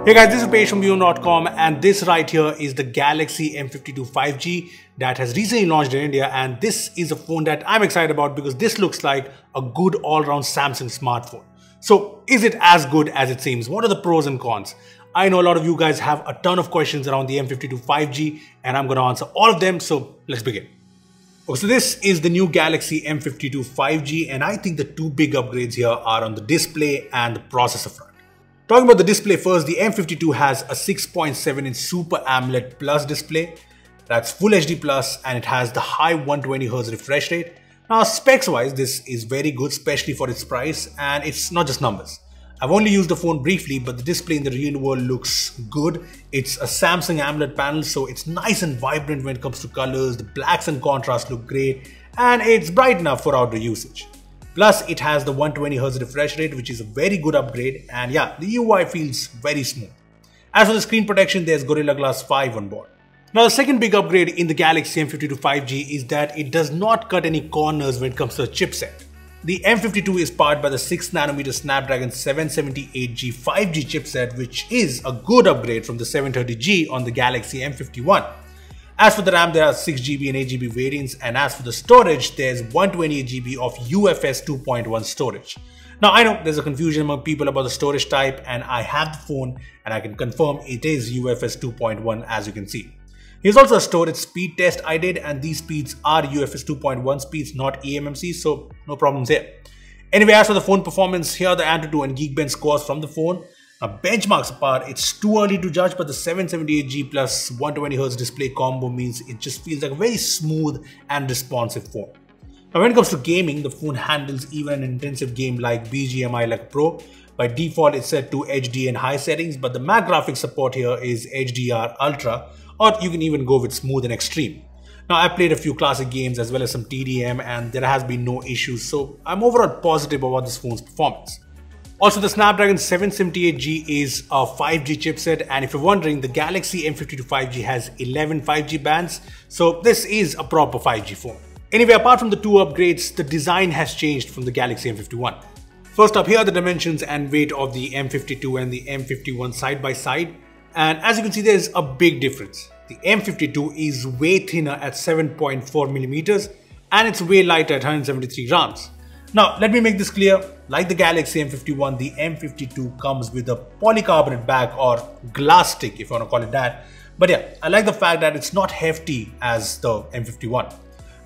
Hey guys, this is Page from Beebom.com, and this right here is the Galaxy M52 5G that has recently launched in India, and this is a phone that I'm excited about because this looks like a good all-round Samsung smartphone. So is it as good as it seems? What are the pros and cons? I know a lot of you guys have a ton of questions around the M52 5G, and I'm going to answer all of them, so let's begin. Okay, so this is the new Galaxy M52 5G, and I think the two big upgrades here are on the display and the processor front. Talking about the display first, the M52 has a 6.7-inch Super AMOLED Plus display. That's Full HD Plus, and it has the high 120Hz refresh rate. Now, specs-wise, this is very good, especially for its price, and it's not just numbers. I've only used the phone briefly, but the display in the real world looks good. It's a Samsung AMOLED panel, so it's nice and vibrant when it comes to colors. The blacks and contrast look great, and it's bright enough for outdoor usage. Plus, it has the 120Hz refresh rate, which is a very good upgrade, and yeah, the UI feels very smooth. As for the screen protection, there's Gorilla Glass 5 on board. Now, the second big upgrade in the Galaxy M52 5G is that it does not cut any corners when it comes to the chipset. The M52 is powered by the 6nm Snapdragon 778G 5G chipset, which is a good upgrade from the 730G on the Galaxy M51. As for the RAM, there are 6GB and 8GB variants, and as for the storage, there's 128GB of UFS 2.1 storage. Now, I know there's a confusion among people about the storage type, and I have the phone and I can confirm it is UFS 2.1, as you can see. Here's also a storage speed test I did, and these speeds are UFS 2.1 speeds, not eMMC, so no problems here. Anyway, as for the phone performance, here are the Antutu and Geekbench scores from the phone. Now, benchmarks apart, it's too early to judge, but the 778G plus 120Hz display combo means it just feels like a very smooth and responsive phone. Now, when it comes to gaming, the phone handles even an intensive game like BGMI like Pro. By default, it's set to HD and high settings, but the Mac graphics support here is HDR Ultra, or you can even go with smooth and extreme. Now, I played a few classic games as well as some TDM, and there has been no issues, so I'm overall positive about this phone's performance. Also, the Snapdragon 778G is a 5G chipset, and if you're wondering, the Galaxy M52 5G has 11 5G bands, so this is a proper 5G phone. Anyway, apart from the two upgrades, the design has changed from the Galaxy M51. First up, here are the dimensions and weight of the M52 and the M51 side by side, and as you can see, there's a big difference. The M52 is way thinner at 7.4mm, and it's way lighter at 173 grams. Now, let me make this clear, like the Galaxy M51, the M52 comes with a polycarbonate back or glass stick, if you want to call it that. But yeah, I like the fact that it's not hefty as the M51.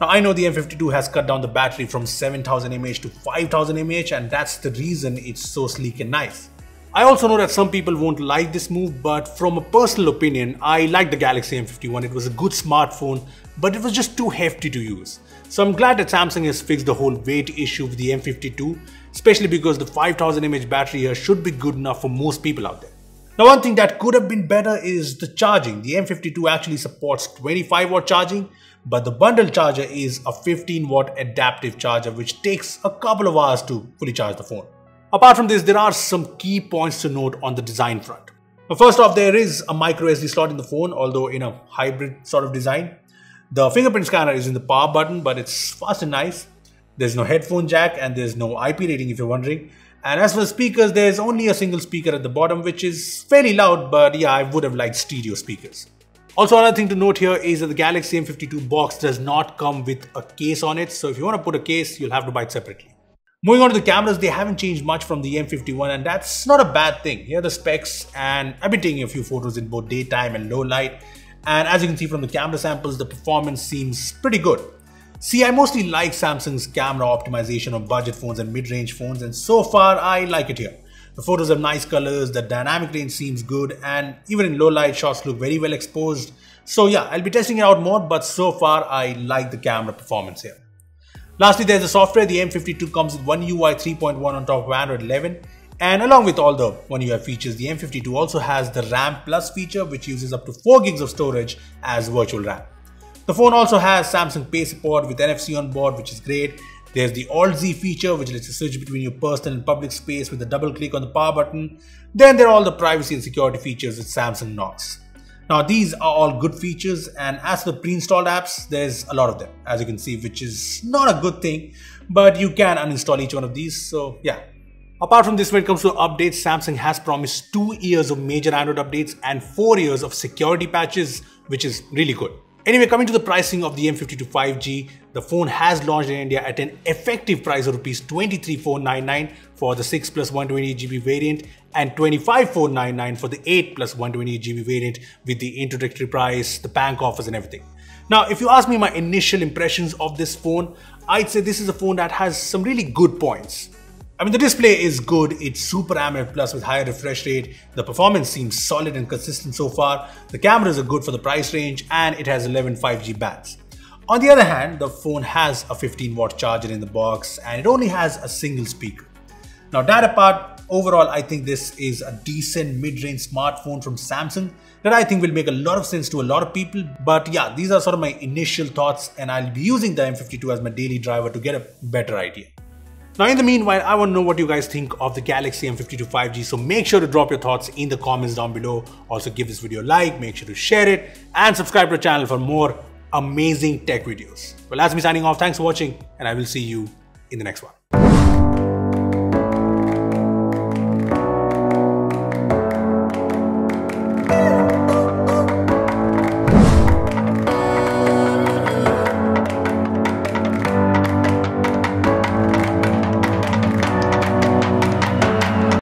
Now, I know the M52 has cut down the battery from 7000 mAh to 5000 mAh, and that's the reason it's so sleek and nice. I also know that some people won't like this move, but from a personal opinion, I like the Galaxy M51. It was a good smartphone, but it was just too hefty to use. So I'm glad that Samsung has fixed the whole weight issue with the M52, especially because the 5000 mAh battery here should be good enough for most people out there. Now, one thing that could have been better is the charging. The M52 actually supports 25-watt charging, but the bundle charger is a 15-watt adaptive charger, which takes a couple of hours to fully charge the phone. Apart from this, there are some key points to note on the design front. Now, first off, there is a micro SD slot in the phone, although in a hybrid sort of design. The fingerprint scanner is in the power button, but it's fast and nice. There's no headphone jack, and there's no IP rating if you're wondering. And as for the speakers, there's only a single speaker at the bottom, which is fairly loud, but yeah, I would have liked stereo speakers. Also, another thing to note here is that the Galaxy M52 box does not come with a case on it, so if you want to put a case, you'll have to buy it separately. Moving on to the cameras, they haven't changed much from the M51, and that's not a bad thing. Here are the specs, and I've been taking a few photos in both daytime and low light. And as you can see from the camera samples, the performance seems pretty good. See, I mostly like Samsung's camera optimization on budget phones and mid-range phones, and so far I like it here. The photos have nice colors, the dynamic range seems good, and even in low light, shots look very well exposed. So yeah, I'll be testing it out more, but so far I like the camera performance here. Lastly, there's the software. The M52 comes with One UI 3.1 on top of Android 11. And along with all the One UI features, the M52 also has the RAM Plus feature, which uses up to 4 gigs of storage as virtual RAM. The phone also has Samsung Pay support with NFC on board, which is great. There's the Alt-Z feature, which lets you switch between your personal and public space with a double click on the power button. Then there are all the privacy and security features that Samsung knocks. Now, these are all good features, and as for the pre-installed apps, there's a lot of them, as you can see, which is not a good thing, but you can uninstall each one of these, so yeah. Apart from this, when it comes to updates, Samsung has promised 2 years of major Android updates and 4 years of security patches, which is really good. Anyway, coming to the pricing of the M52 5G, the phone has launched in India at an effective price of Rs 23,499 for the 6 plus 128GB variant and 25,499 for the 8 plus 128GB variant with the introductory price, the bank offers and everything. Now, if you ask me my initial impressions of this phone, I'd say this is a phone that has some really good points. I mean, the display is good, it's Super AMOLED Plus with higher refresh rate, the performance seems solid and consistent so far, the cameras are good for the price range, and it has 11 5G bands. On the other hand, the phone has a 15-watt charger in the box and it only has a single speaker. Now that apart, overall I think this is a decent mid-range smartphone from Samsung that I think will make a lot of sense to a lot of people. But yeah, these are sort of my initial thoughts and I'll be using the M52 as my daily driver to get a better idea. Now in the meanwhile, I want to know what you guys think of the Galaxy M52 5G, so make sure to drop your thoughts in the comments down below. Also give this video a like, make sure to share it and subscribe to the channel for more amazing tech videos. Well, that's me signing off. Thanks for watching and I will see you in the next one.